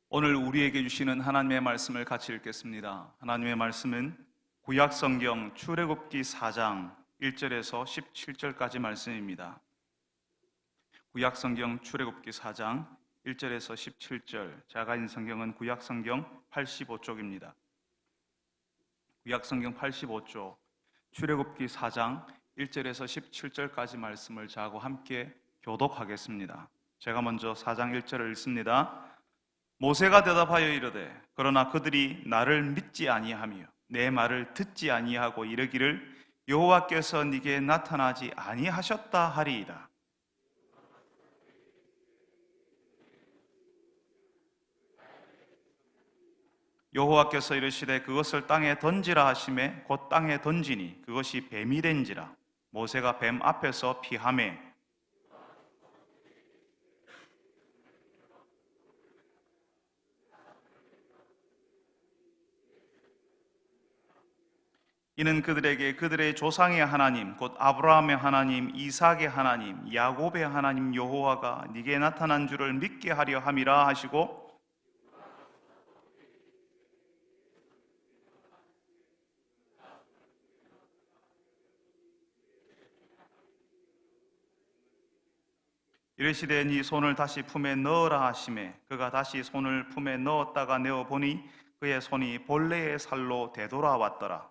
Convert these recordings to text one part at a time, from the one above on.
오늘 우리에게 주시는 하나님의 말씀을 같이 읽겠습니다. 하나님의 말씀은 구약성경 출애굽기 4장 1절에서 17절까지 말씀입니다. 구약성경 출애굽기 4장 1절에서 17절, 제가 가진 성경은 구약성경 85쪽입니다. 구약성경 85쪽 출애굽기 4장 1절에서 17절까지 말씀을 저하고 함께 교독하겠습니다. 제가 먼저 4장 1절을 읽습니다. 모세가 대답하여 이르되 그러나 그들이 나를 믿지 아니하며 내 말을 듣지 아니하고 이르기를 여호와께서 네게 나타나지 아니하셨다 하리이다. 여호와께서 이르시되 그것을 땅에 던지라 하시매 곧 땅에 던지니 그것이 뱀이 된지라. 모세가 뱀 앞에서 피하매 이는 그들에게 그들의 조상의 하나님 곧 아브라함의 하나님, 이삭의 하나님, 야곱의 하나님 여호와가 네게 나타난 줄을 믿게 하려 함이라 하시고 이르시되 네 손을 다시 품에 넣으라 하시매 그가 다시 손을 품에 넣었다가 내어 보니 그의 손이 본래의 살로 되돌아왔더라.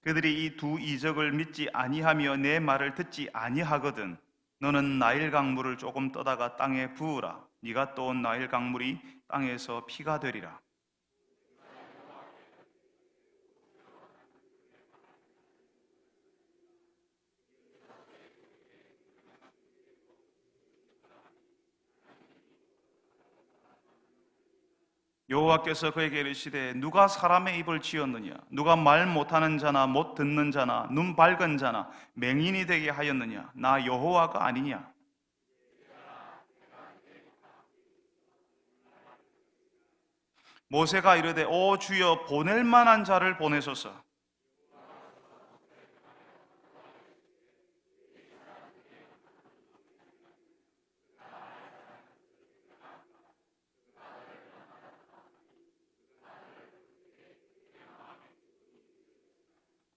그들이 이 두 이적을 믿지 아니하며 내 말을 듣지 아니하거든 너는 나일 강물을 조금 떠다가 땅에 부으라. 네가 떠온 나일 강물이 땅에서 피가 되리라. 여호와께서 그에게 이르시되 누가 사람의 입을 지었느냐? 누가 말 못하는 자나 못 듣는 자나 눈 밝은 자나 맹인이 되게 하였느냐? 나 여호와가 아니냐? 모세가 이르되 오 주여 보낼 만한 자를 보내소서.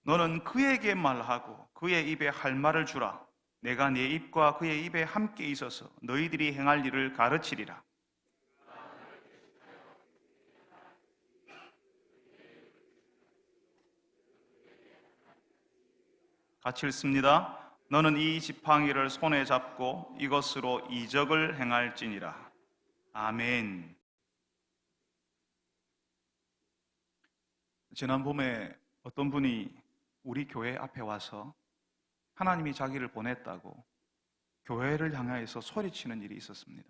너는 그에게 말하고 그의 입에 할 말을 주라. 내가 네 입과 그의 입에 함께 있어서 너희들이 행할 일을 가르치리라. 같이 읽습니다. 너는 이 지팡이를 손에 잡고 이것으로 이적을 행할지니라. 아멘. 지난 봄에 어떤 분이 우리 교회 앞에 와서 하나님이 자기를 보냈다고 교회를 향하여서 소리치는 일이 있었습니다.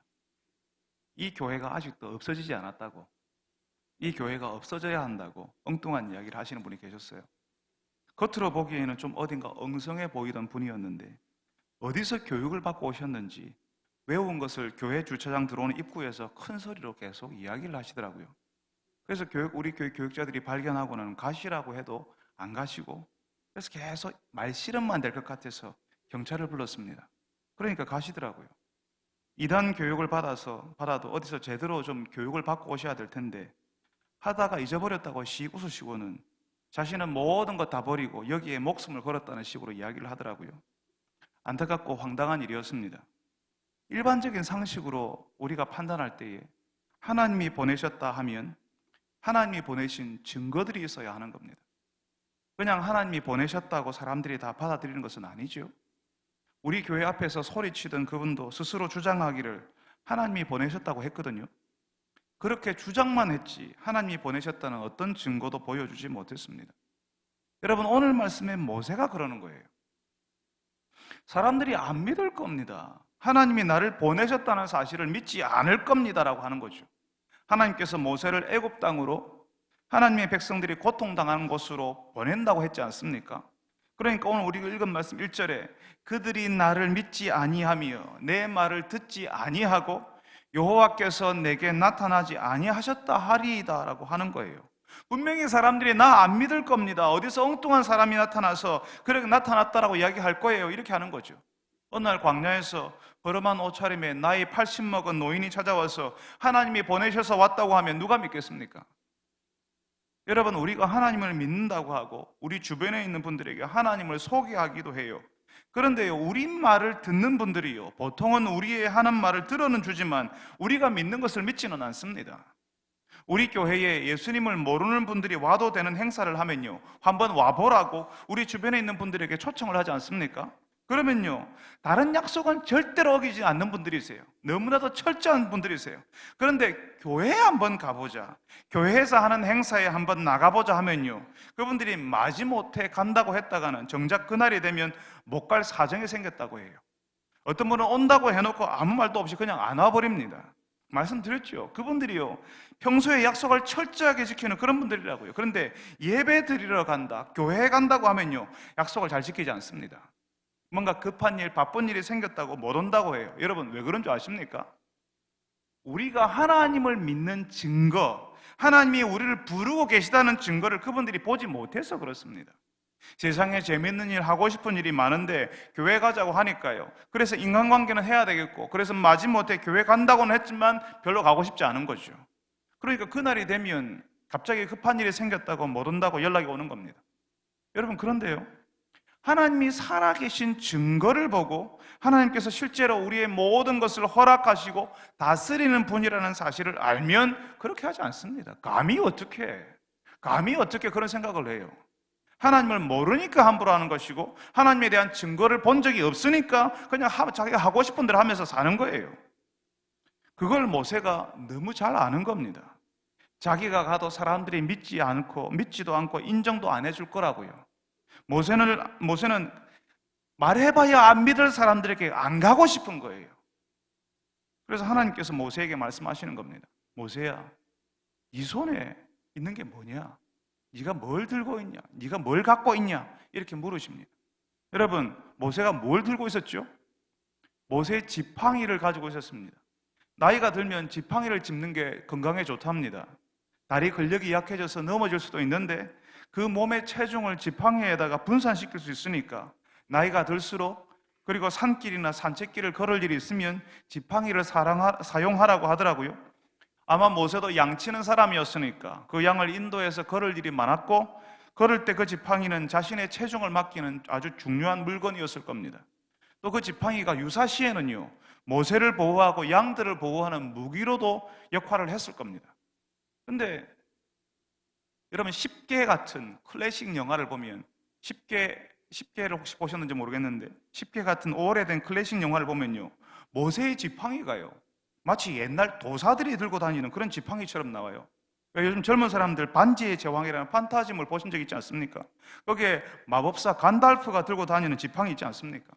이 교회가 아직도 없어지지 않았다고, 이 교회가 없어져야 한다고 엉뚱한 이야기를 하시는 분이 계셨어요. 겉으로 보기에는 좀 어딘가 엉성해 보이던 분이었는데 어디서 교육을 받고 오셨는지 외운 것을 교회 주차장 들어오는 입구에서 큰 소리로 계속 이야기를 하시더라고요. 그래서 우리 교회 교육자들이 발견하고는 가시라고 해도 안 가시고, 그래서 계속 말씨름만 될 것 같아서 경찰을 불렀습니다. 그러니까 가시더라고요. 이단 교육을 받아도 어디서 제대로 좀 교육을 받고 오셔야 될 텐데 하다가 잊어버렸다고 씩 웃으시고는 자신은 모든 것 다 버리고 여기에 목숨을 걸었다는 식으로 이야기를 하더라고요. 안타깝고 황당한 일이었습니다. 일반적인 상식으로 우리가 판단할 때에 하나님이 보내셨다 하면 하나님이 보내신 증거들이 있어야 하는 겁니다. 그냥 하나님이 보내셨다고 사람들이 다 받아들이는 것은 아니죠. 우리 교회 앞에서 소리치던 그분도 스스로 주장하기를 하나님이 보내셨다고 했거든요. 그렇게 주장만 했지 하나님이 보내셨다는 어떤 증거도 보여주지 못했습니다. 여러분, 오늘 말씀에 모세가 그러는 거예요. 사람들이 안 믿을 겁니다. 하나님이 나를 보내셨다는 사실을 믿지 않을 겁니다라고 하는 거죠. 하나님께서 모세를 애굽 땅으로 하나님의 백성들이 고통당하는 곳으로 보낸다고 했지 않습니까? 그러니까 오늘 우리가 읽은 말씀 1절에 그들이 나를 믿지 아니하며 내 말을 듣지 아니하고 여호와께서 내게 나타나지 아니하셨다 하리이다 라고 하는 거예요. 분명히 사람들이 나 안 믿을 겁니다. 어디서 엉뚱한 사람이 나타나서 그렇게 나타났다라고 이야기할 거예요. 이렇게 하는 거죠. 어느 날 광야에서 허름한 옷차림에 나이 80 먹은 노인이 찾아와서 하나님이 보내셔서 왔다고 하면 누가 믿겠습니까? 여러분, 우리가 하나님을 믿는다고 하고 우리 주변에 있는 분들에게 하나님을 소개하기도 해요. 그런데요, 우리 말을 듣는 분들이요, 보통은 우리의 하는 말을 들어는 주지만 우리가 믿는 것을 믿지는 않습니다. 우리 교회에 예수님을 모르는 분들이 와도 되는 행사를 하면요, 한번 와보라고 우리 주변에 있는 분들에게 초청을 하지 않습니까? 그러면요, 다른 약속은 절대로 어기지 않는 분들이세요. 너무나도 철저한 분들이세요. 그런데 교회에 한번 가보자, 교회에서 하는 행사에 한번 나가보자 하면요, 그분들이 마지못해 간다고 했다가는 정작 그날이 되면 못 갈 사정이 생겼다고 해요. 어떤 분은 온다고 해놓고 아무 말도 없이 그냥 안 와버립니다. 말씀드렸죠. 그분들이요, 평소에 약속을 철저하게 지키는 그런 분들이라고요. 그런데 예배 드리러 간다, 교회에 간다고 하면요, 약속을 잘 지키지 않습니다. 뭔가 급한 일, 바쁜 일이 생겼다고 못 온다고 해요. 여러분, 왜 그런 줄 아십니까? 우리가 하나님을 믿는 증거, 하나님이 우리를 부르고 계시다는 증거를 그분들이 보지 못해서 그렇습니다. 세상에 재밌는 일, 하고 싶은 일이 많은데 교회 가자고 하니까요, 그래서 인간관계는 해야 되겠고, 그래서 마지못해 교회 간다고는 했지만 별로 가고 싶지 않은 거죠. 그러니까 그날이 되면 갑자기 급한 일이 생겼다고 못 온다고 연락이 오는 겁니다. 여러분, 그런데요, 하나님이 살아계신 증거를 보고 하나님께서 실제로 우리의 모든 것을 허락하시고 다스리는 분이라는 사실을 알면 그렇게 하지 않습니다. 감히 어떻게 그런 생각을 해요? 하나님을 모르니까 함부로 하는 것이고, 하나님에 대한 증거를 본 적이 없으니까 그냥 자기가 하고 싶은 대로 하면서 사는 거예요. 그걸 모세가 너무 잘 아는 겁니다. 자기가 가도 사람들이 믿지도 않고 인정도 안 해줄 거라고요. 모세는 말해봐야 안 믿을 사람들에게 안 가고 싶은 거예요. 그래서 하나님께서 모세에게 말씀하시는 겁니다. 모세야, 네 손에 있는 게 뭐냐? 네가 뭘 들고 있냐? 네가 뭘 갖고 있냐? 이렇게 물으십니다. 여러분, 모세가 뭘 들고 있었죠? 모세의 지팡이를 가지고 있었습니다. 나이가 들면 지팡이를 짚는 게 건강에 좋답니다. 다리 근력이 약해져서 넘어질 수도 있는데 그 몸의 체중을 지팡이에다가 분산시킬 수 있으니까 나이가 들수록, 그리고 산길이나 산책길을 걸을 일이 있으면 지팡이를 사용하라고 하더라고요. 아마 모세도 양치는 사람이었으니까 그 양을 인도해서 걸을 일이 많았고, 걸을 때 그 지팡이는 자신의 체중을 맡기는 아주 중요한 물건이었을 겁니다. 또 그 지팡이가 유사시에는요, 모세를 보호하고 양들을 보호하는 무기로도 역할을 했을 겁니다. 근데 여러분, 10개 같은 클래식 영화를 보면, 10개를 혹시 보셨는지 모르겠는데 10개 같은 오래된 클래식 영화를 보면요, 모세의 지팡이가요, 마치 옛날 도사들이 들고 다니는 그런 지팡이처럼 나와요. 요즘 젊은 사람들 반지의 제왕이라는 판타지물 보신 적 있지 않습니까? 거기에 마법사 간달프가 들고 다니는 지팡이 있지 않습니까?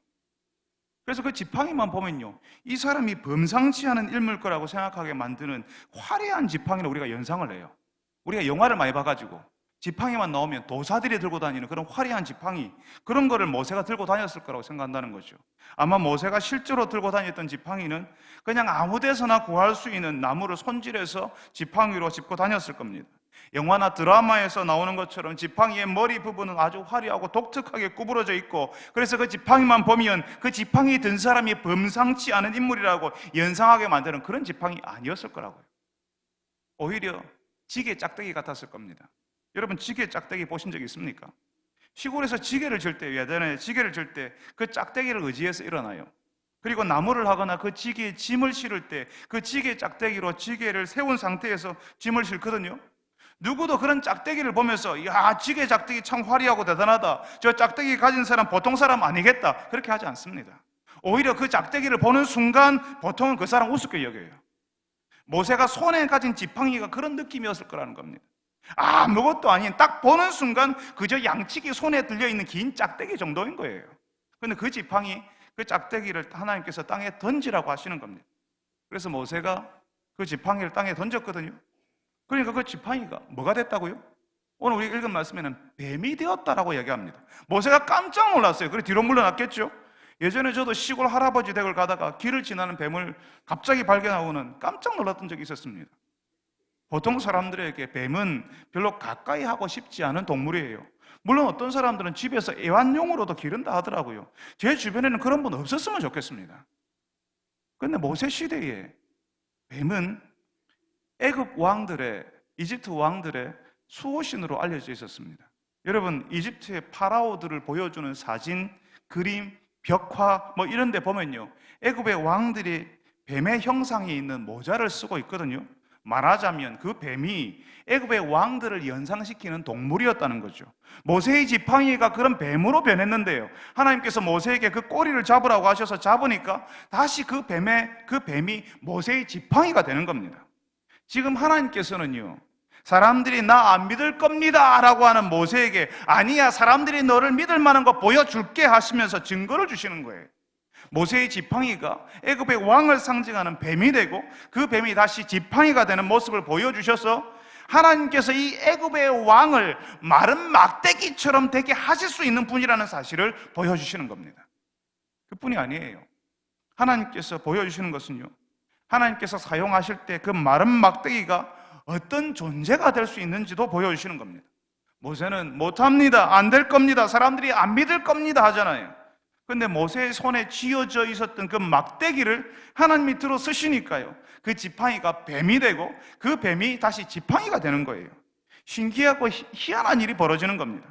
그래서 그 지팡이만 보면요, 이 사람이 범상치 않은 인물 거라고 생각하게 만드는 화려한 지팡이를 우리가 연상을 해요. 우리가 영화를 많이 봐가지고 지팡이만 나오면 도사들이 들고 다니는 그런 화려한 지팡이, 그런 거를 모세가 들고 다녔을 거라고 생각한다는 거죠. 아마 모세가 실제로 들고 다녔던 지팡이는 그냥 아무 데서나 구할 수 있는 나무를 손질해서 지팡이로 짚고 다녔을 겁니다. 영화나 드라마에서 나오는 것처럼 지팡이의 머리 부분은 아주 화려하고 독특하게 구부러져 있고, 그래서 그 지팡이만 보면 그 지팡이 든 사람이 범상치 않은 인물이라고 연상하게 만드는 그런 지팡이 아니었을 거라고요. 오히려 지게 짝대기 같았을 겁니다. 여러분, 지게 짝대기 보신 적 있습니까? 시골에서 지게를 질 때, 예전에 지게를 질 때 그 짝대기를 의지해서 일어나요. 그리고 나무를 하거나 그 지게에 짐을 실을 때 그 지게 짝대기로 지게를 세운 상태에서 짐을 싣거든요. 누구도 그런 짝대기를 보면서 야, 지게 짝대기 참 화려하고 대단하다, 저 짝대기 가진 사람 보통 사람 아니겠다, 그렇게 하지 않습니다. 오히려 그 짝대기를 보는 순간 보통은 그 사람 우습게 여겨요. 모세가 손에 가진 지팡이가 그런 느낌이었을 거라는 겁니다. 아무것도 아닌, 딱 보는 순간 그저 양치기 손에 들려있는 긴 짝대기 정도인 거예요. 그런데 그 지팡이, 그 짝대기를 하나님께서 땅에 던지라고 하시는 겁니다. 그래서 모세가 그 지팡이를 땅에 던졌거든요. 그러니까 그 지팡이가 뭐가 됐다고요? 오늘 우리 읽은 말씀에는 뱀이 되었다라고 얘기합니다. 모세가 깜짝 놀랐어요. 그래 뒤로 물러났겠죠. 예전에 저도 시골 할아버지 댁을 가다가 길을 지나는 뱀을 갑자기 발견하고는 깜짝 놀랐던 적이 있었습니다. 보통 사람들에게 뱀은 별로 가까이 하고 싶지 않은 동물이에요. 물론 어떤 사람들은 집에서 애완용으로도 기른다 하더라고요. 제 주변에는 그런 분 없었으면 좋겠습니다. 그런데 모세 시대에 뱀은 애굽 왕들의, 이집트 왕들의 수호신으로 알려져 있었습니다. 여러분, 이집트의 파라오들을 보여주는 사진, 그림, 벽화 뭐 이런 데 보면요, 애굽의 왕들이 뱀의 형상이 있는 모자를 쓰고 있거든요. 말하자면 그 뱀이 애굽의 왕들을 연상시키는 동물이었다는 거죠. 모세의 지팡이가 그런 뱀으로 변했는데요, 하나님께서 모세에게 그 꼬리를 잡으라고 하셔서 잡으니까 다시 그 뱀이 모세의 지팡이가 되는 겁니다. 지금 하나님께서는요, 사람들이 나 안 믿을 겁니다 라고 하는 모세에게 아니야, 사람들이 너를 믿을 만한 거 보여줄게 하시면서 증거를 주시는 거예요. 모세의 지팡이가 애굽의 왕을 상징하는 뱀이 되고 그 뱀이 다시 지팡이가 되는 모습을 보여주셔서 하나님께서 이 애굽의 왕을 마른 막대기처럼 되게 하실 수 있는 분이라는 사실을 보여주시는 겁니다. 그뿐이 아니에요. 하나님께서 보여주시는 것은요, 하나님께서 사용하실 때 그 마른 막대기가 어떤 존재가 될 수 있는지도 보여주시는 겁니다. 모세는 못합니다, 안 될 겁니다, 사람들이 안 믿을 겁니다 하잖아요. 그런데 모세의 손에 쥐어져 있었던 그 막대기를 하나님이 들어 쓰시니까요, 그 지팡이가 뱀이 되고 그 뱀이 다시 지팡이가 되는 거예요. 신기하고 희한한 일이 벌어지는 겁니다.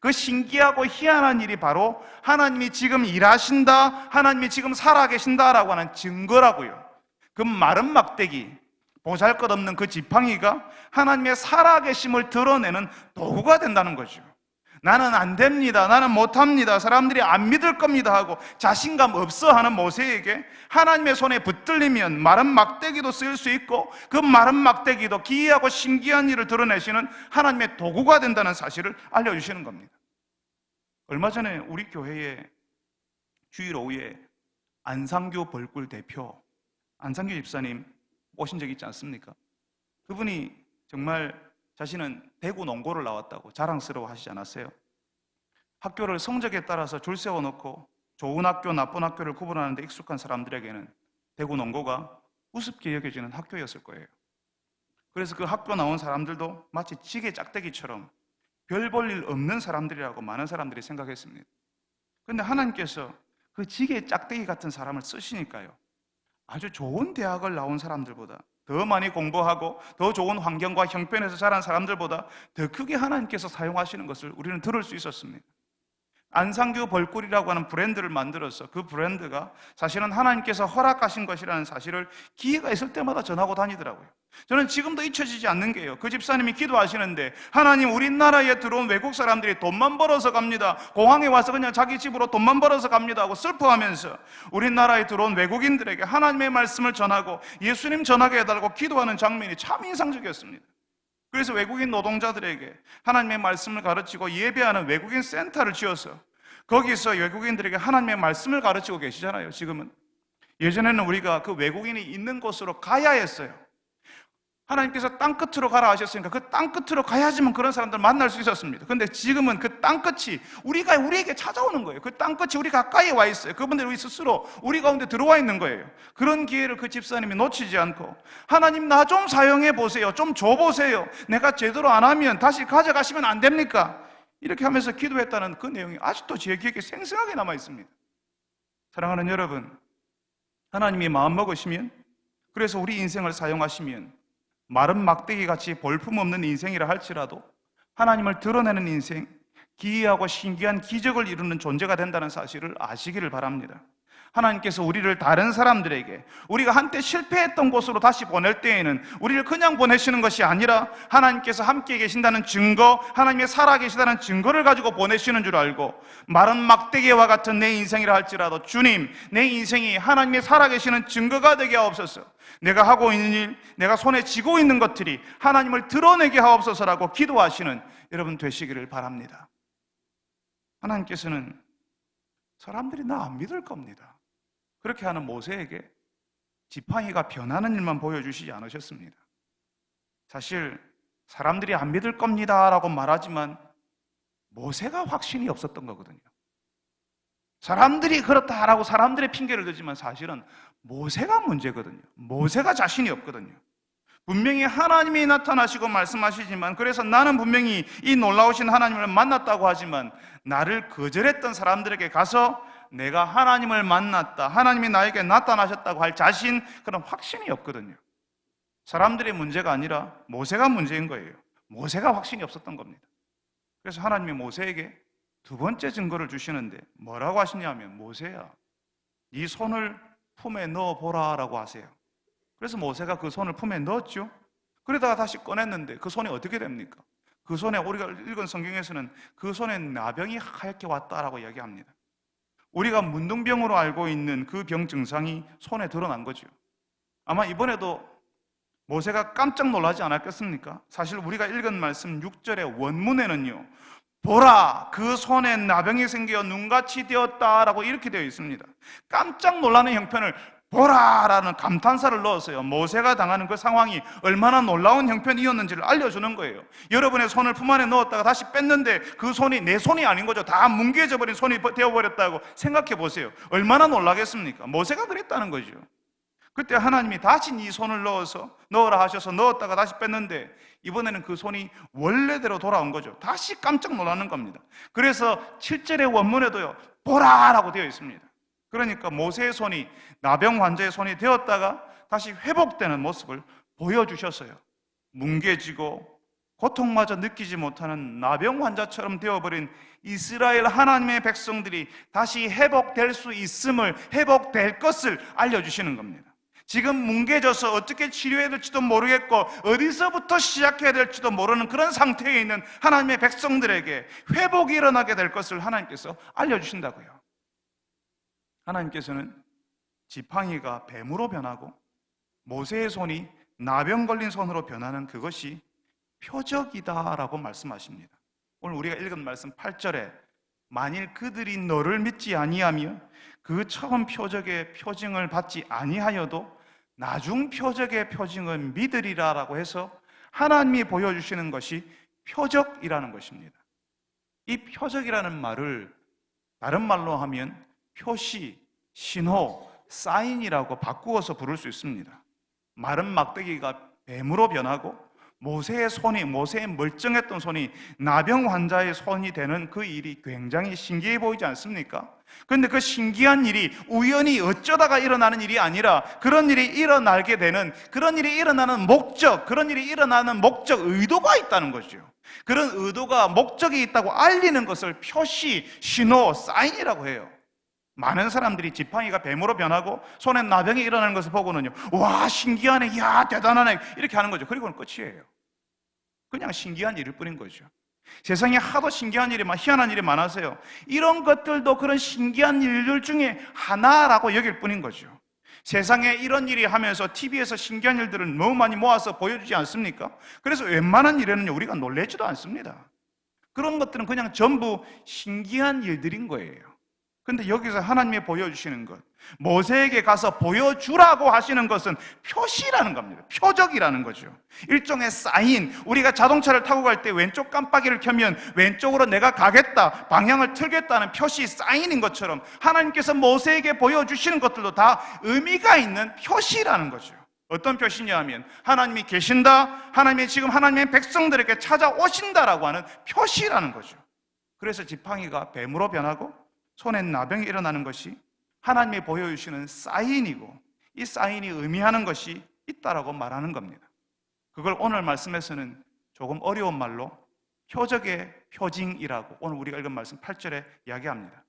그 신기하고 희한한 일이 바로 하나님이 지금 일하신다, 하나님이 지금 살아계신다라고 하는 증거라고요. 그 마른 막대기, 보잘것없는 그 지팡이가 하나님의 살아계심을 드러내는 도구가 된다는 거죠. 나는 안 됩니다, 나는 못합니다, 사람들이 안 믿을 겁니다 하고 자신감 없어 하는 모세에게 하나님의 손에 붙들리면 마른 막대기도 쓸 수 있고 그 마른 막대기도 기이하고 신기한 일을 드러내시는 하나님의 도구가 된다는 사실을 알려주시는 겁니다. 얼마 전에 우리 교회에 주일 오후에 안상규 벌꿀 대표, 안상규 집사님 오신 적 있지 않습니까? 그분이 정말 자신은 대구 농고를 나왔다고 자랑스러워 하시지 않았어요? 학교를 성적에 따라서 줄 세워놓고 좋은 학교, 나쁜 학교를 구분하는 데 익숙한 사람들에게는 대구 농고가 우습게 여겨지는 학교였을 거예요. 그래서 그 학교 나온 사람들도 마치 지게 짝대기처럼 별 볼 일 없는 사람들이라고 많은 사람들이 생각했습니다. 그런데 하나님께서 그 지게 짝대기 같은 사람을 쓰시니까요, 아주 좋은 대학을 나온 사람들보다 더 많이 공부하고 더 좋은 환경과 형편에서 자란 사람들보다 더 크게 하나님께서 사용하시는 것을 우리는 들을 수 있었습니다. 안상규 벌꿀이라고 하는 브랜드를 만들어서 그 브랜드가 사실은 하나님께서 허락하신 것이라는 사실을 기회가 있을 때마다 전하고 다니더라고요. 저는 지금도 잊혀지지 않는 게요, 그 집사님이 기도하시는데 하나님, 우리나라에 들어온 외국 사람들이 돈만 벌어서 갑니다, 공항에 와서 그냥 자기 집으로 돈만 벌어서 갑니다 하고 슬퍼하면서 우리나라에 들어온 외국인들에게 하나님의 말씀을 전하고 예수님 전하게 해달라고 기도하는 장면이 참 인상적이었습니다. 그래서 외국인 노동자들에게 하나님의 말씀을 가르치고 예배하는 외국인 센터를 지어서 거기서 외국인들에게 하나님의 말씀을 가르치고 계시잖아요. 지금은. 예전에는 우리가 그 외국인이 있는 곳으로 가야 했어요. 하나님께서 땅끝으로 가라 하셨으니까 그 땅끝으로 가야지만 그런 사람들 만날 수 있었습니다. 그런데 지금은 그 땅끝이 우리에게 찾아오는 거예요. 그 땅끝이 우리 가까이에 와 있어요. 그분들이 우리 스스로 우리 가운데 들어와 있는 거예요. 그런 기회를 그 집사님이 놓치지 않고 하나님, 나 좀 사용해 보세요, 좀 줘보세요, 내가 제대로 안 하면 다시 가져가시면 안 됩니까? 이렇게 하면서 기도했다는 그 내용이 아직도 제 기억에 생생하게 남아 있습니다. 사랑하는 여러분, 하나님이 마음 먹으시면, 그래서 우리 인생을 사용하시면 마른 막대기 같이 볼품없는 인생이라 할지라도 하나님을 드러내는 인생, 기이하고 신기한 기적을 이루는 존재가 된다는 사실을 아시기를 바랍니다. 하나님께서 우리를 다른 사람들에게 우리가 한때 실패했던 곳으로 다시 보낼 때에는 우리를 그냥 보내시는 것이 아니라 하나님께서 함께 계신다는 증거, 하나님이 살아계시다는 증거를 가지고 보내시는 줄 알고 마른 막대기와 같은 내 인생이라 할지라도 주님, 내 인생이 하나님이 살아계시는 증거가 되게 하옵소서, 내가 하고 있는 일, 내가 손에 쥐고 있는 것들이 하나님을 드러내게 하옵소서라고 기도하시는 여러분 되시기를 바랍니다. 하나님께서는 사람들이 나 안 믿을 겁니다, 그렇게 하는 모세에게 지팡이가 변하는 일만 보여주시지 않으셨습니다. 사실 사람들이 안 믿을 겁니다 라고 말하지만 모세가 확신이 없었던 거거든요. 사람들이 그렇다라고 사람들의 핑계를 대지만 사실은 모세가 문제거든요. 모세가 자신이 없거든요. 분명히 하나님이 나타나시고 말씀하시지만, 그래서 나는 분명히 이 놀라우신 하나님을 만났다고 하지만 나를 거절했던 사람들에게 가서 내가 하나님을 만났다, 하나님이 나에게 나타나셨다고 할 자신, 그런 확신이 없거든요. 사람들의 문제가 아니라 모세가 문제인 거예요. 모세가 확신이 없었던 겁니다. 그래서 하나님이 모세에게 두 번째 증거를 주시는데 뭐라고 하시냐면, 모세야, 네 손을 품에 넣어보라 라고 하세요. 그래서 모세가 그 손을 품에 넣었죠. 그러다가 다시 꺼냈는데 그 손이 어떻게 됩니까? 그 손에, 우리가 읽은 성경에서는 그 손에 나병이 하얗게 왔다라고 이야기합니다. 우리가 문둥병으로 알고 있는 그 병 증상이 손에 드러난 거죠. 아마 이번에도 모세가 깜짝 놀라지 않았겠습니까? 사실 우리가 읽은 말씀 6절의 원문에는요, 보라, 그 손에 나병이 생겨 눈같이 되었다라고 이렇게 되어 있습니다. 깜짝 놀라는 형편을 보라라는 감탄사를 넣었어요. 모세가 당하는 그 상황이 얼마나 놀라운 형편이었는지를 알려주는 거예요. 여러분의 손을 품 안에 넣었다가 다시 뺐는데 그 손이 내 손이 아닌 거죠. 다 뭉개져 버린 손이 되어버렸다고 생각해 보세요. 얼마나 놀라겠습니까? 모세가 그랬다는 거죠. 그때 하나님이 다시 네 손을 넣어라 하셔서 넣었다가 다시 뺐는데 이번에는 그 손이 원래대로 돌아온 거죠. 다시 깜짝 놀라는 겁니다. 그래서 7절의 원문에도요, 보라라고 되어 있습니다. 그러니까 모세의 손이 나병 환자의 손이 되었다가 다시 회복되는 모습을 보여주셨어요. 뭉개지고 고통마저 느끼지 못하는 나병 환자처럼 되어버린 이스라엘 하나님의 백성들이 다시 회복될 수 있음을, 회복될 것을 알려주시는 겁니다. 지금 뭉개져서 어떻게 치료해야 될지도 모르겠고 어디서부터 시작해야 될지도 모르는 그런 상태에 있는 하나님의 백성들에게 회복이 일어나게 될 것을 하나님께서 알려주신다고요. 하나님께서는 지팡이가 뱀으로 변하고 모세의 손이 나병 걸린 손으로 변하는 그것이 표적이다라고 말씀하십니다. 오늘 우리가 읽은 말씀 8절에 만일 그들이 너를 믿지 아니하며 그 처음 표적의 표징을 받지 아니하여도 나중 표적의 표징을 믿으리라라고 해서 하나님이 보여주시는 것이 표적이라는 것입니다. 이 표적이라는 말을 다른 말로 하면 표시, 신호, 사인이라고 바꾸어서 부를 수 있습니다. 마른 막대기가 뱀으로 변하고 모세의 멀쩡했던 손이 나병 환자의 손이 되는 그 일이 굉장히 신기해 보이지 않습니까? 그런데 그 신기한 일이 우연히 어쩌다가 일어나는 일이 아니라 그런 일이 일어나게 되는, 그런 일이 일어나는 목적, 의도가 있다는 거죠. 그런 의도가, 목적이 있다고 알리는 것을 표시, 신호, 사인이라고 해요. 많은 사람들이 지팡이가 뱀으로 변하고 손에 나병이 일어나는 것을 보고는요, 와, 신기하네, 야, 대단하네, 이렇게 하는 거죠. 그리고는 끝이에요. 그냥 신기한 일일 뿐인 거죠. 세상에 하도 신기한 일이, 희한한 일이 많아서요, 이런 것들도 그런 신기한 일들 중에 하나라고 여길 뿐인 거죠. 세상에 이런 일이 하면서 TV에서 신기한 일들을 너무 많이 모아서 보여주지 않습니까? 그래서 웬만한 일에는 우리가 놀라지도 않습니다. 그런 것들은 그냥 전부 신기한 일들인 거예요. 근데 여기서 하나님이 보여주시는 것, 모세에게 가서 보여주라고 하시는 것은 표시라는 겁니다. 표적이라는 거죠. 일종의 사인, 우리가 자동차를 타고 갈 때 왼쪽 깜빡이를 켜면 왼쪽으로 내가 가겠다, 방향을 틀겠다는 표시, 사인인 것처럼 하나님께서 모세에게 보여주시는 것들도 다 의미가 있는 표시라는 거죠. 어떤 표시냐 하면 하나님이 계신다, 하나님이 지금 하나님의 백성들에게 찾아오신다라고 하는 표시라는 거죠. 그래서 지팡이가 뱀으로 변하고 손에 나병이 일어나는 것이 하나님이 보여주시는 사인이고, 이 사인이 의미하는 것이 있다라고 말하는 겁니다. 그걸 오늘 말씀에서는 조금 어려운 말로 표적의 표징이라고 오늘 우리가 읽은 말씀 8절에 이야기합니다.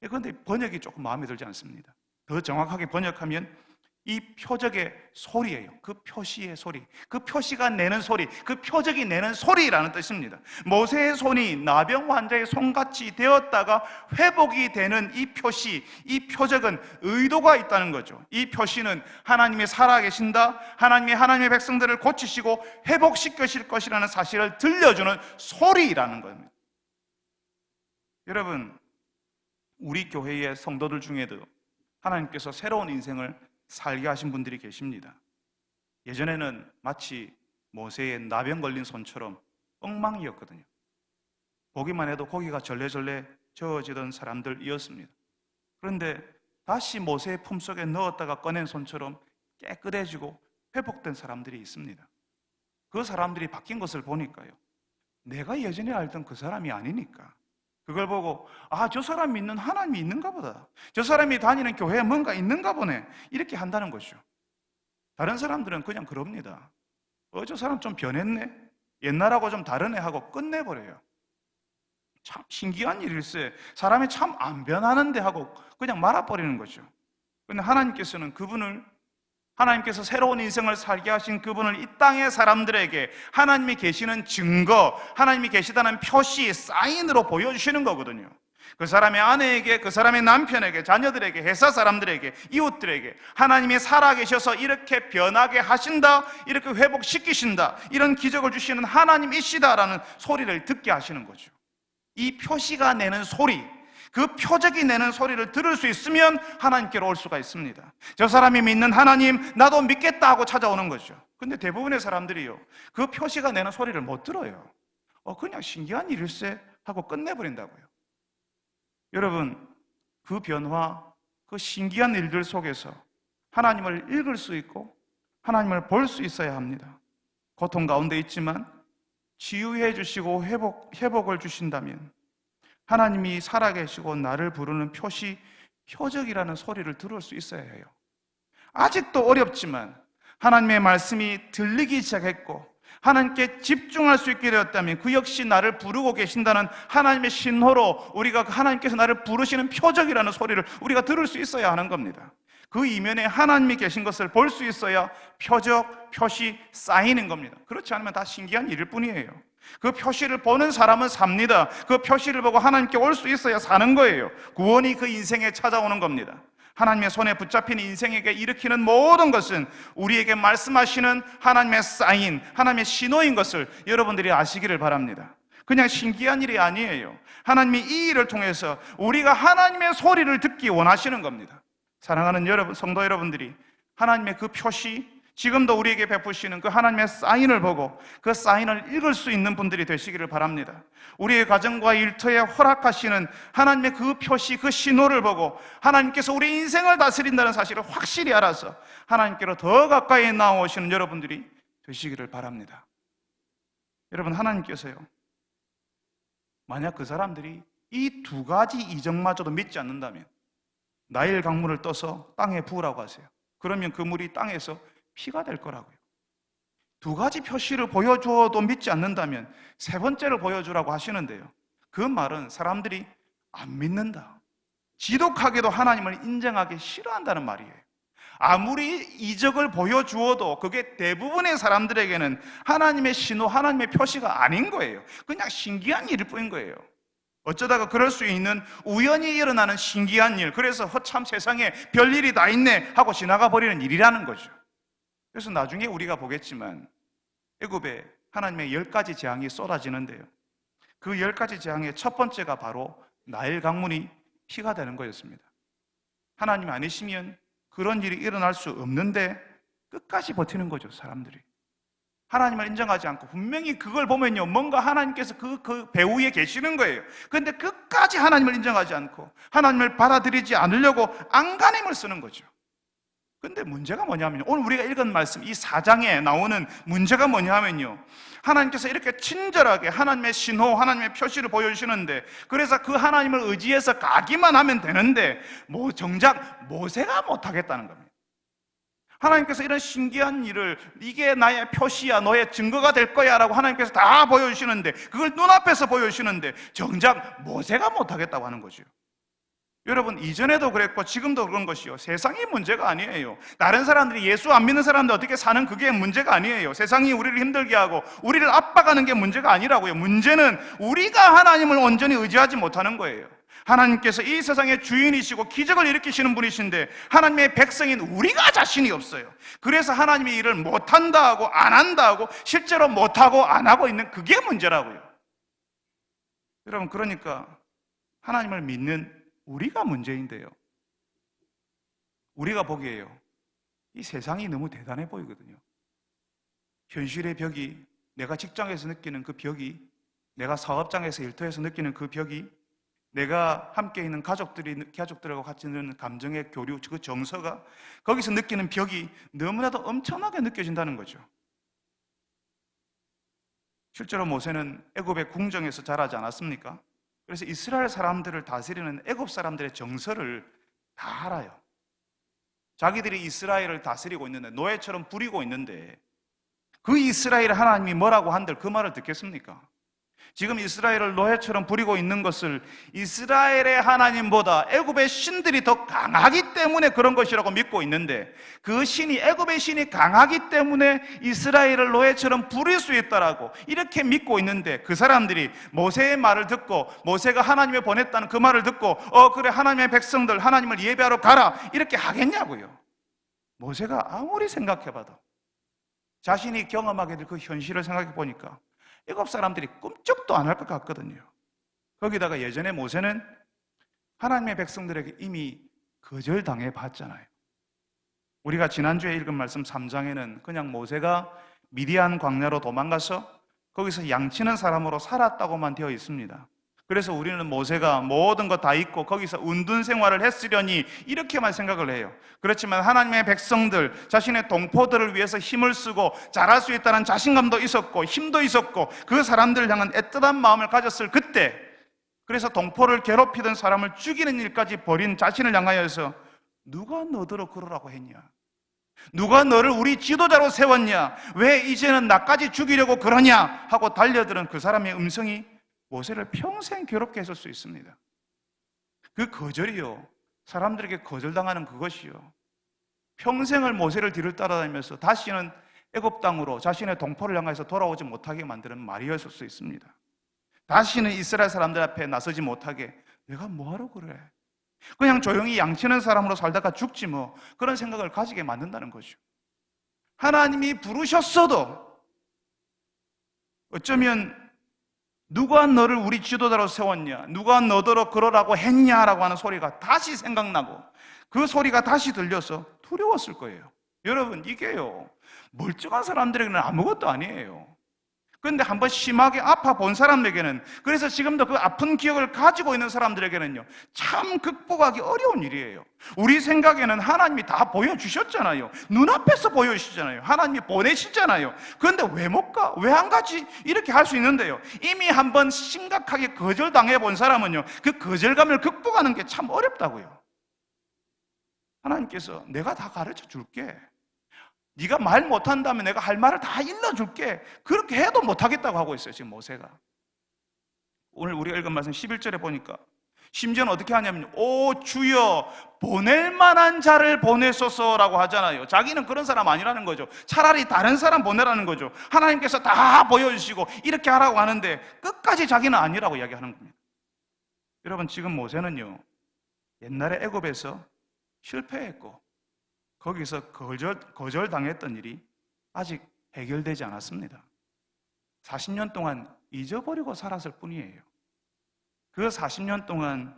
그런데 번역이 조금 마음에 들지 않습니다. 더 정확하게 번역하면 이 표적의 소리예요. 그 표시의 소리, 그 표시가 내는 소리, 그 표적이 내는 소리라는 뜻입니다. 모세의 손이 나병 환자의 손같이 되었다가 회복이 되는 이 표시, 이 표적은 의도가 있다는 거죠. 이 표시는 하나님이 살아계신다, 하나님의 백성들을 고치시고 회복시키실 것이라는 사실을 들려주는 소리라는 겁니다. 여러분, 우리 교회의 성도들 중에도 하나님께서 새로운 인생을 살게 하신 분들이 계십니다. 예전에는 마치 모세의 나병 걸린 손처럼 엉망이었거든요. 보기만 해도 고기가 절레절레 저어지던 사람들이었습니다. 그런데 다시 모세의 품속에 넣었다가 꺼낸 손처럼 깨끗해지고 회복된 사람들이 있습니다. 그 사람들이 바뀐 것을 보니까요, 내가 예전에 알던 그 사람이 아니니까 그걸 보고 저 사람 믿는 하나님이 있는가 보다, 저 사람이 다니는 교회에 뭔가 있는가 보네, 이렇게 한다는 거죠. 다른 사람들은 그냥 그럽니다. 저 사람 좀 변했네, 옛날하고 좀 다르네 하고 끝내버려요. 참 신기한 일일세, 사람이 참 안 변하는데 하고 그냥 말아버리는 거죠. 그런데 하나님께서는 하나님께서 새로운 인생을 살게 하신 그분을 이 땅의 사람들에게 하나님이 계시는 증거, 하나님이 계시다는 표시, 사인으로 보여주시는 거거든요. 그 사람의 아내에게, 그 사람의 남편에게, 자녀들에게, 회사 사람들에게, 이웃들에게 하나님이 살아계셔서 이렇게 변하게 하신다, 이렇게 회복시키신다, 이런 기적을 주시는 하나님이시다라는 소리를 듣게 하시는 거죠. 이 표시가 내는 소리, 그 표적이 내는 소리를 들을 수 있으면 하나님께로 올 수가 있습니다. 저 사람이 믿는 하나님, 나도 믿겠다 하고 찾아오는 거죠. 근데 대부분의 사람들이요, 그 표시가 내는 소리를 못 들어요. 그냥 신기한 일일세 하고 끝내버린다고요. 여러분, 그 변화, 그 신기한 일들 속에서 하나님을 읽을 수 있고 하나님을 볼 수 있어야 합니다. 고통 가운데 있지만 치유해 주시고 회복을 주신다면 하나님이 살아계시고 나를 부르는 표적이라는 소리를 들을 수 있어야 해요. 아직도 어렵지만 하나님의 말씀이 들리기 시작했고 하나님께 집중할 수 있게 되었다면 그 역시 나를 부르고 계신다는 하나님의 신호로 우리가 하나님께서 나를 부르시는 표적이라는 소리를 우리가 들을 수 있어야 하는 겁니다. 그 이면에 하나님이 계신 것을 볼 수 있어야 표적, 표시 쌓이는 겁니다. 그렇지 않으면 다 신기한 일일 뿐이에요. 그 표시를 보는 사람은 삽니다. 그 표시를 보고 하나님께 올 수 있어야 사는 거예요. 구원이 그 인생에 찾아오는 겁니다. 하나님의 손에 붙잡힌 인생에게 일으키는 모든 것은 우리에게 말씀하시는 하나님의 사인, 하나님의 신호인 것을 여러분들이 아시기를 바랍니다. 그냥 신기한 일이 아니에요. 하나님이 이 일을 통해서 우리가 하나님의 소리를 듣기 원하시는 겁니다. 사랑하는 여러분, 성도 여러분들이 하나님의 그 표시, 지금도 우리에게 베푸시는 그 하나님의 사인을 보고 그 사인을 읽을 수 있는 분들이 되시기를 바랍니다. 우리의 가정과 일터에 허락하시는 하나님의 그 표시, 그 신호를 보고 하나님께서 우리 인생을 다스린다는 사실을 확실히 알아서 하나님께로 더 가까이 나오시는 여러분들이 되시기를 바랍니다. 여러분, 하나님께서요, 만약 그 사람들이 이 두 가지 이정마저도 믿지 않는다면 나일 강물을 떠서 땅에 부으라고 하세요. 그러면 그 물이 땅에서 피가 될 거라고요. 두 가지 표시를 보여주어도 믿지 않는다면 세 번째를 보여주라고 하시는데요, 그 말은 사람들이 안 믿는다, 지독하게도 하나님을 인정하기 싫어한다는 말이에요. 아무리 이적을 보여주어도 그게 대부분의 사람들에게는 하나님의 신호, 하나님의 표시가 아닌 거예요. 그냥 신기한 일일 뿐인 거예요. 어쩌다가 그럴 수 있는 우연히 일어나는 신기한 일, 그래서 참 세상에 별일이 다 있네 하고 지나가 버리는 일이라는 거죠. 그래서 나중에 우리가 보겠지만 애굽에 하나님의 10가지 재앙이 쏟아지는데요, 그 10가지 재앙의 첫 번째가 바로 나일 강물이 피가 되는 거였습니다. 하나님 아니시면 그런 일이 일어날 수 없는데 끝까지 버티는 거죠, 사람들이. 하나님을 인정하지 않고 분명히 그걸 보면요, 뭔가 하나님께서 그 배후에 계시는 거예요. 그런데 끝까지 하나님을 인정하지 않고 하나님을 받아들이지 않으려고 안간힘을 쓰는 거죠. 근데 문제가 뭐냐면요, 오늘 우리가 읽은 말씀 이 4장에 나오는 문제가 뭐냐면요, 하나님께서 이렇게 친절하게 하나님의 신호, 하나님의 표시를 보여주시는데, 그래서 그 하나님을 의지해서 가기만 하면 되는데 정작 모세가 못하겠다는 겁니다. 하나님께서 이런 신기한 일을, 이게 나의 표시야, 너의 증거가 될 거야 라고 하나님께서 다 보여주시는데, 그걸 눈앞에서 보여주시는데 정작 모세가 못하겠다고 하는 거죠. 여러분, 이전에도 그랬고 지금도 그런 것이요, 세상이 문제가 아니에요. 다른 사람들이, 예수 안 믿는 사람들 어떻게 사는 그게 문제가 아니에요. 세상이 우리를 힘들게 하고 우리를 압박하는 게 문제가 아니라고요. 문제는 우리가 하나님을 온전히 의지하지 못하는 거예요. 하나님께서 이 세상의 주인이시고 기적을 일으키시는 분이신데 하나님의 백성인 우리가 자신이 없어요. 그래서 하나님의 일을 못한다 하고 안 한다 하고 실제로 못하고 안 하고 있는 그게 문제라고요. 여러분, 그러니까 하나님을 믿는 우리가 문제인데요, 우리가 보기에요, 이 세상이 너무 대단해 보이거든요. 현실의 벽이, 내가 직장에서 느끼는 그 벽이, 내가 사업장에서 일터에서 느끼는 그 벽이, 내가 함께 있는 가족들하고 같이 있는 감정의 교류, 그 정서가, 거기서 느끼는 벽이 너무나도 엄청나게 느껴진다는 거죠. 실제로 모세는 애굽의 궁정에서 자라지 않았습니까? 그래서 이스라엘 사람들을 다스리는 애굽 사람들의 정서를 다 알아요. 자기들이 이스라엘을 다스리고 있는데, 노예처럼 부리고 있는데, 그 이스라엘 하나님이 뭐라고 한들 그 말을 듣겠습니까? 지금 이스라엘을 노예처럼 부리고 있는 것을 이스라엘의 하나님보다 애굽의 신들이 더 강하기 때문에 그런 것이라고 믿고 있는데, 그 신이, 애굽의 신이 강하기 때문에 이스라엘을 노예처럼 부릴 수 있다라고 이렇게 믿고 있는데, 그 사람들이 모세의 말을 듣고, 모세가 하나님이 보냈다는 그 말을 듣고 그래, 하나님의 백성들 하나님을 예배하러 가라, 이렇게 하겠냐고요. 모세가 아무리 생각해봐도, 자신이 경험하게 될 그 현실을 생각해 보니까 애굽 사람들이 꿈쩍도 안 할 것 같거든요. 거기다가 예전에 모세는 하나님의 백성들에게 이미 거절당해 봤잖아요. 우리가 지난주에 읽은 말씀 3장에는 그냥 모세가 미디안 광야로 도망가서 거기서 양치는 사람으로 살았다고만 되어 있습니다. 그래서 우리는 모세가 모든 거 다 잊고 거기서 운둔 생활을 했으려니 이렇게만 생각을 해요. 그렇지만 하나님의 백성들, 자신의 동포들을 위해서 힘을 쓰고 잘할 수 있다는 자신감도 있었고 힘도 있었고, 그 사람들을 향한 애틋한 마음을 가졌을 그때, 그래서 동포를 괴롭히던 사람을 죽이는 일까지 벌인 자신을 향하여서 누가 너더러 그러라고 했냐? 누가 너를 우리 지도자로 세웠냐? 왜 이제는 나까지 죽이려고 그러냐? 하고 달려드는 그 사람의 음성이 모세를 평생 괴롭게 했을 수 있습니다. 그 거절이요, 사람들에게 거절당하는 그것이요, 평생을 모세를 뒤를 따라다니면서 다시는 애굽 땅으로 자신의 동포를 향해서 돌아오지 못하게 만드는 말이었을 수 있습니다. 다시는 이스라엘 사람들 앞에 나서지 못하게, 내가 뭐하러 그래, 그냥 조용히 양치는 사람으로 살다가 죽지 뭐, 그런 생각을 가지게 만든다는 거죠. 하나님이 부르셨어도 어쩌면 누가 너를 우리 지도자로 세웠냐, 누가 너더러 그러라고 했냐라고 하는 소리가 다시 생각나고, 그 소리가 다시 들려서 두려웠을 거예요. 여러분, 이게요, 멀쩡한 사람들에게는 아무것도 아니에요. 그런데 한번 심하게 아파 본 사람에게는, 그래서 지금도 그 아픈 기억을 가지고 있는 사람들에게는요, 참 극복하기 어려운 일이에요. 우리 생각에는 하나님이 다 보여주셨잖아요. 눈앞에서 보여주시잖아요. 하나님이 보내시잖아요. 그런데 왜 못 가? 왜 안 가지? 이렇게 할 수 있는데요, 이미 한번 심각하게 거절당해 본 사람은요, 그 거절감을 극복하는 게 참 어렵다고요. 하나님께서 내가 다 가르쳐 줄게, 네가 말 못한다면 내가 할 말을 다 일러줄게, 그렇게 해도 못하겠다고 하고 있어요, 지금 모세가. 오늘 우리가 읽은 말씀 11절에 보니까 심지어는 어떻게 하냐면, 오 주여 보낼 만한 자를 보내소서라고 하잖아요. 자기는 그런 사람 아니라는 거죠. 차라리 다른 사람 보내라는 거죠. 하나님께서 다 보여주시고 이렇게 하라고 하는데 끝까지 자기는 아니라고 이야기하는 겁니다. 여러분, 지금 모세는요, 옛날에 애굽에서 실패했고 거기서 거절당했던 일이 아직 해결되지 않았습니다. 40년 동안 잊어버리고 살았을 뿐이에요. 그 40년 동안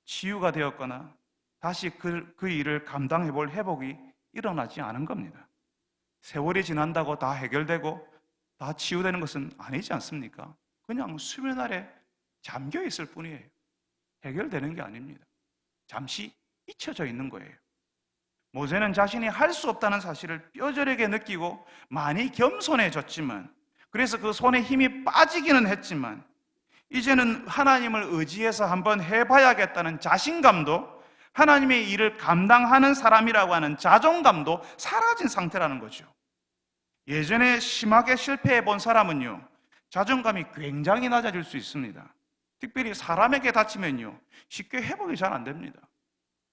치유가 되었거나 다시 그 일을 감당해 볼 회복이 일어나지 않은 겁니다. 세월이 지난다고 다 해결되고 다 치유되는 것은 아니지 않습니까? 그냥 수면 아래 잠겨 있을 뿐이에요. 해결되는 게 아닙니다. 잠시 잊혀져 있는 거예요. 모세는 자신이 할 수 없다는 사실을 뼈저리게 느끼고 많이 겸손해졌지만, 그래서 그 손에 힘이 빠지기는 했지만, 이제는 하나님을 의지해서 한번 해봐야겠다는 자신감도, 하나님의 일을 감당하는 사람이라고 하는 자존감도 사라진 상태라는 거죠. 예전에 심하게 실패해 본 사람은요, 자존감이 굉장히 낮아질 수 있습니다. 특별히 사람에게 다치면요, 쉽게 회복이 잘 안 됩니다.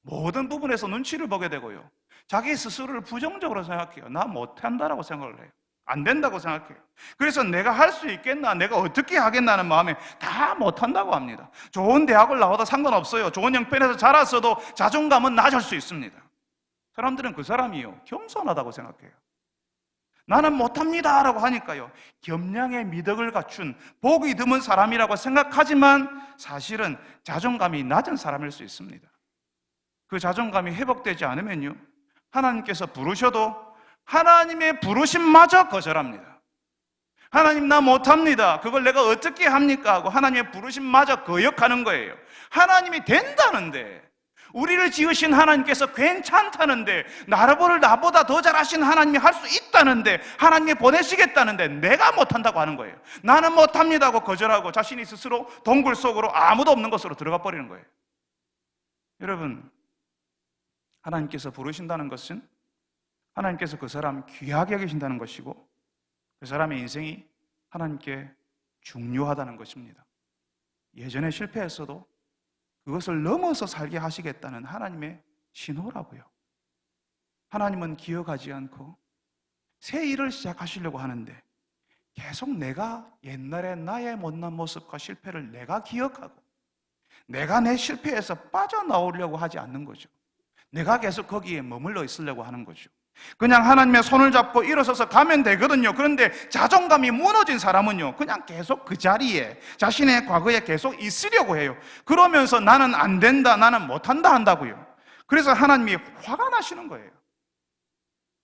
모든 부분에서 눈치를 보게 되고요, 자기 스스로를 부정적으로 생각해요. 나 못한다라고 생각을 해요. 안 된다고 생각해요. 그래서 내가 할 수 있겠나, 내가 어떻게 하겠나는 마음에 다 못한다고 합니다. 좋은 대학을 나와도 상관없어요. 좋은 형편에서 자랐어도 자존감은 낮을 수 있습니다. 사람들은 그 사람이요, 겸손하다고 생각해요. 나는 못합니다 라고 하니까요, 겸양의 미덕을 갖춘 복이 드문 사람이라고 생각하지만 사실은 자존감이 낮은 사람일 수 있습니다. 그 자존감이 회복되지 않으면요, 하나님께서 부르셔도 하나님의 부르심마저 거절합니다. 하나님, 나 못합니다, 그걸 내가 어떻게 합니까? 하고 하나님의 부르심마저 거역하는 거예요. 하나님이 된다는데 우리를 지으신 하나님께서 괜찮다는데, 나보다 더 잘하신 하나님이 할 수 있다는데, 하나님이 보내시겠다는데 내가 못한다고 하는 거예요. 나는 못합니다 하고 거절하고 자신이 스스로 동굴 속으로 아무도 없는 곳으로 들어가 버리는 거예요. 여러분, 하나님께서 부르신다는 것은 하나님께서 그 사람 귀하게 여기신다는 것이고, 그 사람의 인생이 하나님께 중요하다는 것입니다. 예전에 실패했어도 그것을 넘어서 살게 하시겠다는 하나님의 신호라고요. 하나님은 기억하지 않고 새 일을 시작하시려고 하는데, 계속 내가 옛날에 나의 못난 모습과 실패를 내가 기억하고 내가 내 실패에서 빠져나오려고 하지 않는 거죠. 내가 계속 거기에 머물러 있으려고 하는 거죠. 그냥 하나님의 손을 잡고 일어서서 가면 되거든요. 그런데 자존감이 무너진 사람은요, 그냥 계속 그 자리에 자신의 과거에 계속 있으려고 해요. 그러면서 나는 안 된다, 나는 못한다 한다고요. 그래서 하나님이 화가 나시는 거예요.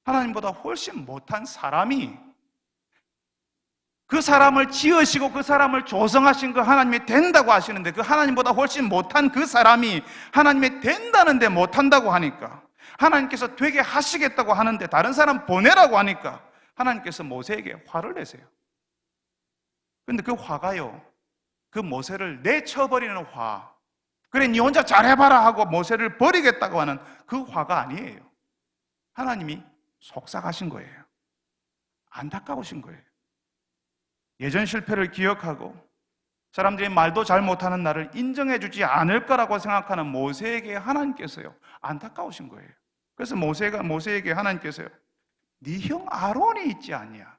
하나님보다 훨씬 못한 사람이, 그 사람을 지으시고 그 사람을 조성하신 그 하나님이 된다고 하시는데, 그 하나님보다 훨씬 못한 그 사람이 하나님이 된다는데 못한다고 하니까, 하나님께서 되게 하시겠다고 하는데 다른 사람 보내라고 하니까 하나님께서 모세에게 화를 내세요. 그런데 그 화가요, 그 모세를 내쳐버리는 화, 그래 니 혼자 잘해봐라 하고 모세를 버리겠다고 하는 그 화가 아니에요. 하나님이 속삭하신 거예요. 안타까우신 거예요. 예전 실패를 기억하고 사람들이 말도 잘 못하는 나를 인정해주지 않을 거라고 생각하는 모세에게 하나님께서요, 안타까우신 거예요. 그래서 모세에게 하나님께서요, 네 형 아론이 있지 않냐?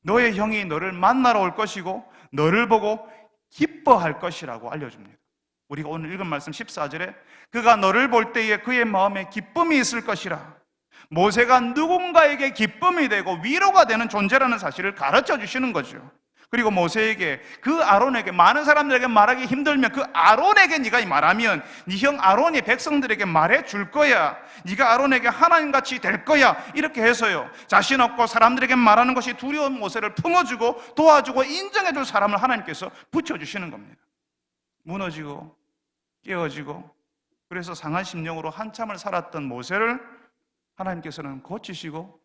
너의 형이 너를 만나러 올 것이고 너를 보고 기뻐할 것이라고 알려줍니다. 우리가 오늘 읽은 말씀 14절에 그가 너를 볼 때에 그의 마음에 기쁨이 있을 것이라. 모세가 누군가에게 기쁨이 되고 위로가 되는 존재라는 사실을 가르쳐 주시는 거죠. 그리고 모세에게, 그 아론에게, 많은 사람들에게 말하기 힘들면 그 아론에게 네가 말하면 네 형 아론이 백성들에게 말해 줄 거야. 네가 아론에게 하나님같이 될 거야. 이렇게 해서요, 자신 없고 사람들에게 말하는 것이 두려운 모세를 품어주고 도와주고 인정해 줄 사람을 하나님께서 붙여주시는 겁니다. 무너지고 깨어지고 그래서 상한 심령으로 한참을 살았던 모세를 하나님께서는 고치시고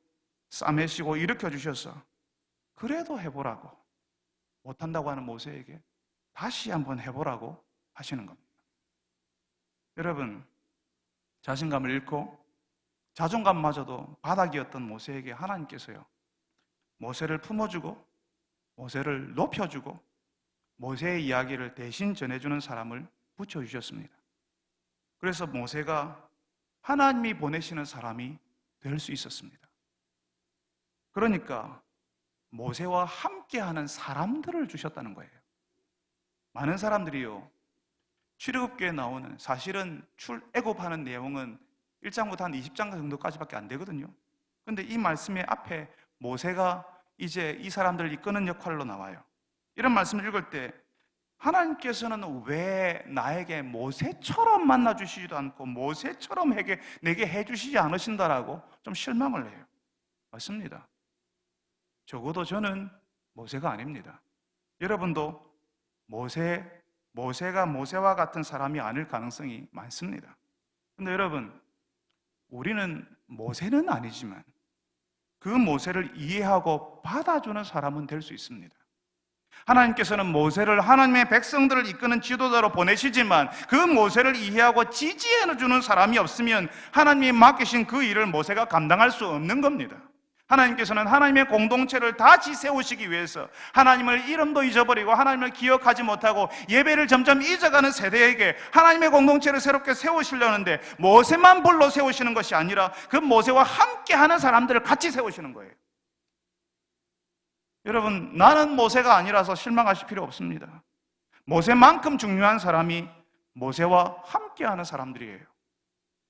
싸매시고 일으켜 주셔서 그래도 해보라고, 못한다고 하는 모세에게 다시 한번 해보라고 하시는 겁니다. 여러분, 자신감을 잃고 자존감마저도 바닥이었던 모세에게 하나님께서요, 모세를 품어주고 모세를 높여주고 모세의 이야기를 대신 전해주는 사람을 붙여주셨습니다. 그래서 모세가 하나님이 보내시는 사람이 될 수 있었습니다. 그러니까 모세와 함께하는 사람들을 주셨다는 거예요. 많은 사람들이요, 출애굽기에 나오는, 사실은 출애굽하는 내용은 1장부터 한 20장 정도까지밖에 안 되거든요. 그런데 이 말씀의 앞에 모세가 이제 이 사람들을 이끄는 역할로 나와요. 이런 말씀을 읽을 때 하나님께서는 왜 나에게 모세처럼 만나주시지도 않고 모세처럼 내게 해주시지 않으신다라고 좀 실망을 해요. 맞습니다. 적어도 저는 모세가 아닙니다. 여러분도 모세가 모세와 같은 사람이 아닐 가능성이 많습니다. 그런데 여러분, 우리는 모세는 아니지만 그 모세를 이해하고 받아주는 사람은 될 수 있습니다. 하나님께서는 모세를 하나님의 백성들을 이끄는 지도자로 보내시지만 그 모세를 이해하고 지지해주는 사람이 없으면 하나님이 맡기신 그 일을 모세가 감당할 수 없는 겁니다. 하나님께서는 하나님의 공동체를 다시 세우시기 위해서 하나님을 이름도 잊어버리고 하나님을 기억하지 못하고 예배를 점점 잊어가는 세대에게 하나님의 공동체를 새롭게 세우시려는데 모세만 불러 세우시는 것이 아니라 그 모세와 함께하는 사람들을 같이 세우시는 거예요. 여러분, 나는 모세가 아니라서 실망하실 필요 없습니다. 모세만큼 중요한 사람이 모세와 함께하는 사람들이에요.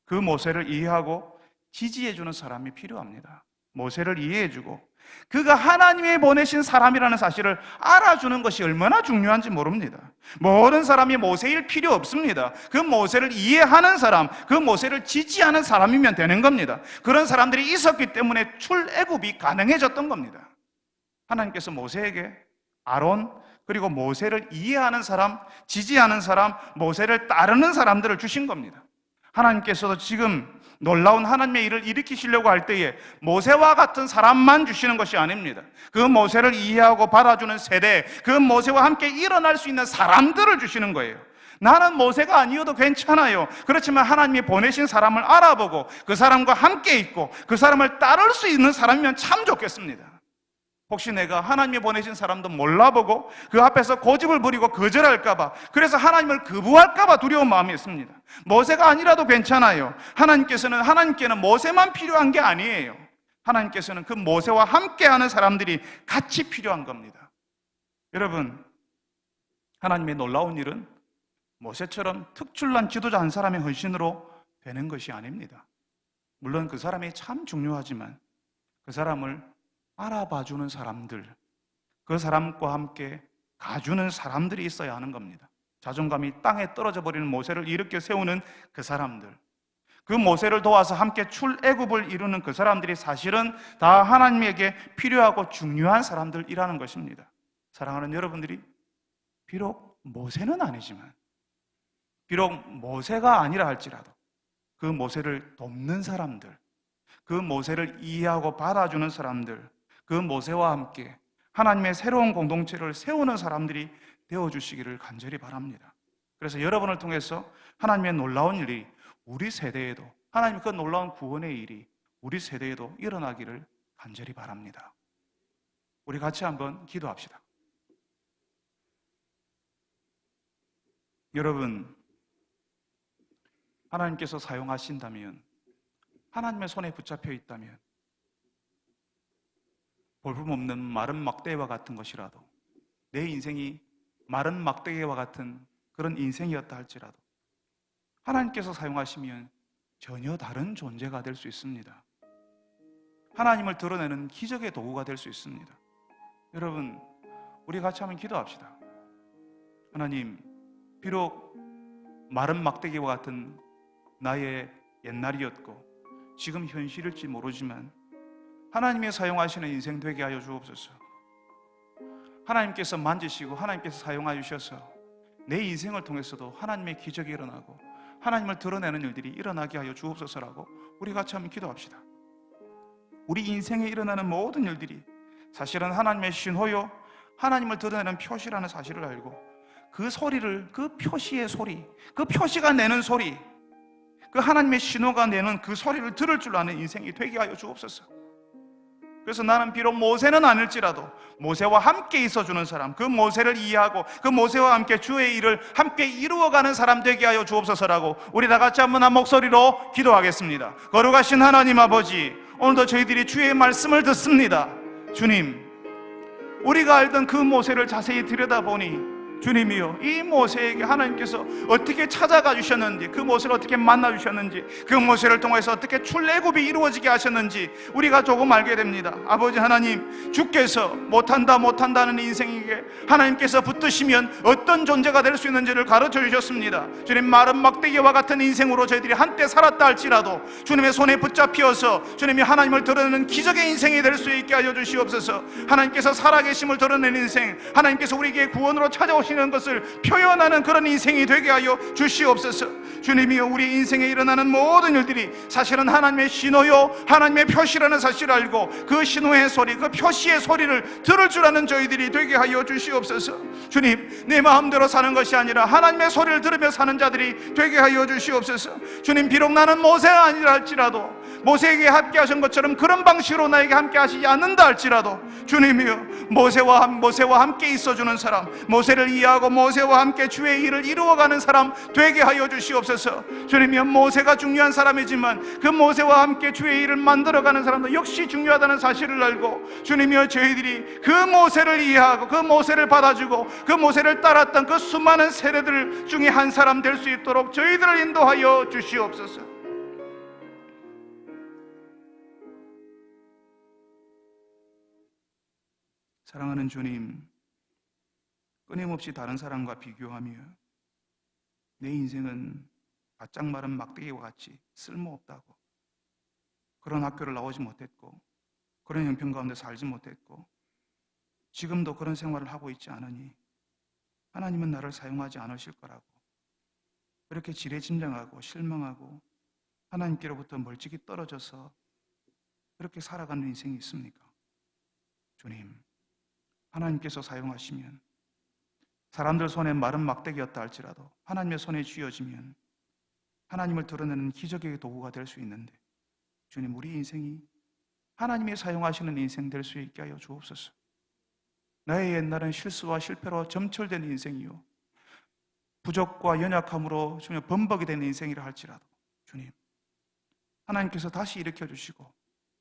그 모세를 이해하고 지지해주는 사람이 필요합니다. 모세를 이해해주고 그가 하나님이 보내신 사람이라는 사실을 알아주는 것이 얼마나 중요한지 모릅니다. 모든 사람이 모세일 필요 없습니다. 그 모세를 이해하는 사람, 그 모세를 지지하는 사람이면 되는 겁니다. 그런 사람들이 있었기 때문에 출애굽이 가능해졌던 겁니다. 하나님께서 모세에게 아론, 그리고 모세를 이해하는 사람, 지지하는 사람, 모세를 따르는 사람들을 주신 겁니다. 하나님께서도 지금 놀라운 하나님의 일을 일으키시려고 할 때에 모세와 같은 사람만 주시는 것이 아닙니다. 그 모세를 이해하고 받아주는 세대, 그 모세와 함께 일어날 수 있는 사람들을 주시는 거예요. 나는 모세가 아니어도 괜찮아요. 그렇지만 하나님이 보내신 사람을 알아보고 그 사람과 함께 있고 그 사람을 따를 수 있는 사람이면 참 좋겠습니다. 혹시 내가 하나님이 보내신 사람도 몰라보고 그 앞에서 고집을 부리고 거절할까봐, 그래서 하나님을 거부할까봐 두려운 마음이 있습니다. 모세가 아니라도 괜찮아요. 하나님께는 모세만 필요한 게 아니에요. 하나님께서는 그 모세와 함께하는 사람들이 같이 필요한 겁니다. 여러분, 하나님의 놀라운 일은 모세처럼 특출난 지도자 한 사람의 헌신으로 되는 것이 아닙니다. 물론 그 사람이 참 중요하지만 그 사람을 알아봐주는 사람들, 그 사람과 함께 가주는 사람들이 있어야 하는 겁니다. 자존감이 땅에 떨어져 버리는 모세를 일으켜 세우는 그 사람들, 그 모세를 도와서 함께 출애굽을 이루는 그 사람들이 사실은 다 하나님에게 필요하고 중요한 사람들이라는 것입니다. 사랑하는 여러분들이, 비록 모세는 아니지만, 비록 모세가 아니라 할지라도 그 모세를 돕는 사람들, 그 모세를 이해하고 받아주는 사람들, 그 모세와 함께 하나님의 새로운 공동체를 세우는 사람들이 되어주시기를 간절히 바랍니다. 그래서 여러분을 통해서 하나님의 놀라운 일이 우리 세대에도, 하나님의 그 놀라운 구원의 일이 우리 세대에도 일어나기를 간절히 바랍니다. 우리 같이 한번 기도합시다. 여러분, 하나님께서 사용하신다면, 하나님의 손에 붙잡혀 있다면 볼품없는 마른 막대기와 같은 것이라도, 내 인생이 마른 막대기와 같은 그런 인생이었다 할지라도 하나님께서 사용하시면 전혀 다른 존재가 될 수 있습니다. 하나님을 드러내는 기적의 도구가 될 수 있습니다. 여러분, 우리 같이 한번 기도합시다. 하나님, 비록 마른 막대기와 같은 나의 옛날이었고 지금 현실일지 모르지만 하나님의 사용하시는 인생 되게 하여 주옵소서. 하나님께서 만지시고 하나님께서 사용하여 주셔서 내 인생을 통해서도 하나님의 기적이 일어나고 하나님을 드러내는 일들이 일어나게 하여 주옵소서라고 우리 같이 한번 기도합시다. 우리 인생에 일어나는 모든 일들이 사실은 하나님의 신호요, 하나님을 드러내는 표시라는 사실을 알고 그 소리를, 그 표시의 소리, 그 표시가 내는 소리, 그 하나님의 신호가 내는 그 소리를 들을 줄 아는 인생이 되게 하여 주옵소서. 그래서 나는 비록 모세는 아닐지라도 모세와 함께 있어주는 사람, 그 모세를 이해하고 그 모세와 함께 주의 일을 함께 이루어가는 사람 되게 하여 주옵소서라고 우리 다 같이 한번 한 목소리로 기도하겠습니다. 거룩하신 하나님 아버지, 오늘도 저희들이 주의 말씀을 듣습니다. 주님, 우리가 알던 그 모세를 자세히 들여다보니 주님이요, 이 모세에게 하나님께서 어떻게 찾아가 주셨는지, 그 모세를 어떻게 만나 주셨는지, 그 모세를 통해서 어떻게 출애굽이 이루어지게 하셨는지 우리가 조금 알게 됩니다. 아버지 하나님, 주께서 못한다는 인생에게 하나님께서 붙드시면 어떤 존재가 될 수 있는지를 가르쳐 주셨습니다. 주님, 마른 막대기와 같은 인생으로 저희들이 한때 살았다 할지라도 주님의 손에 붙잡혀서 주님이 하나님을 드러내는 기적의 인생이 될 수 있게 하여 주시옵소서. 하나님께서 살아계심을 드러내는 인생, 하나님께서 우리에게 구원으로 찾아오신 것을 표현하는 그런 인생이 되게 하여 주시옵소서. 주님이여, 우리 인생에 일어나는 모든 일들이 사실은 하나님의 신호요, 하나님의 표시라는 사실을 알고 그 신호의 소리, 그 표시의 소리를 들을 줄 아는 저희들이 되게 하여 주시옵소서. 주님, 내 마음대로 사는 것이 아니라 하나님의 소리를 들으며 사는 자들이 되게 하여 주시옵소서. 주님, 비록 나는 모세가 아니라 할지라도, 모세에게 함께 하신 것처럼 그런 방식으로 나에게 함께 하시지 않는다 할지라도 주님이여, 모세와 함께 있어주는 사람, 모세를 이해하고 모세와 함께 주의 일을 이루어가는 사람 되게 하여 주시옵소서. 주님이여, 모세가 중요한 사람이지만 그 모세와 함께 주의 일을 만들어가는 사람도 역시 중요하다는 사실을 알고 주님이여, 저희들이 그 모세를 이해하고 그 모세를 받아주고 그 모세를 따랐던 그 수많은 세대들 중에 한 사람 될 수 있도록 저희들을 인도하여 주시옵소서. 사랑하는 주님, 끊임없이 다른 사람과 비교하며 내 인생은 바짝 마른 막대기와 같이 쓸모없다고, 그런 학교를 나오지 못했고 그런 형편 가운데 살지 못했고 지금도 그런 생활을 하고 있지 않으니 하나님은 나를 사용하지 않으실 거라고 그렇게 지레짐작하고 실망하고 하나님께로부터 멀찍이 떨어져서 그렇게 살아가는 인생이 있습니까? 주님, 하나님께서 사용하시면 사람들 손에 마른 막대기였다 할지라도 하나님의 손에 쥐어지면 하나님을 드러내는 기적의 도구가 될 수 있는데, 주님, 우리 인생이 하나님이 사용하시는 인생 될 수 있게 하여 주옵소서. 나의 옛날은 실수와 실패로 점철된 인생이요, 부족과 연약함으로 주님 범벅이 된 인생이라 할지라도 주님, 하나님께서 다시 일으켜 주시고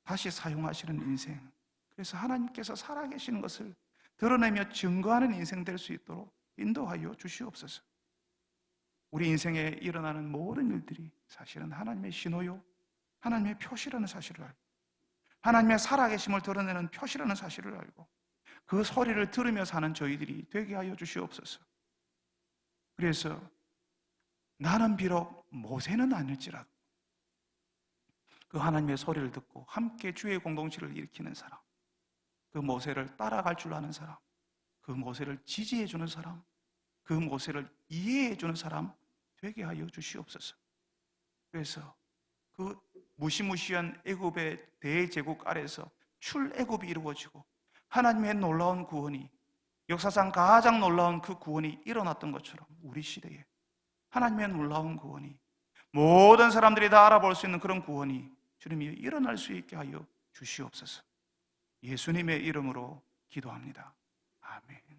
다시 사용하시는 인생, 그래서 하나님께서 살아계시는 것을 드러내며 증거하는 인생 될 수 있도록 인도하여 주시옵소서. 우리 인생에 일어나는 모든 일들이 사실은 하나님의 신호요, 하나님의 표시라는 사실을 알고, 하나님의 살아계심을 드러내는 표시라는 사실을 알고, 그 소리를 들으며 사는 저희들이 되게 하여 주시옵소서. 그래서 나는 비록 모세는 아닐지라도 그 하나님의 소리를 듣고 함께 주의 공동체를 일으키는 사람, 그 모세를 따라갈 줄 아는 사람, 그 모세를 지지해 주는 사람, 그 모세를 이해해 주는 사람 되게 하여 주시옵소서. 그래서 그 무시무시한 애굽의 대제국 아래서 출애굽이 이루어지고 하나님의 놀라운 구원이, 역사상 가장 놀라운 그 구원이 일어났던 것처럼 우리 시대에 하나님의 놀라운 구원이, 모든 사람들이 다 알아볼 수 있는 그런 구원이 주님이 일어날 수 있게 하여 주시옵소서. 예수님의 이름으로 기도합니다. 아멘.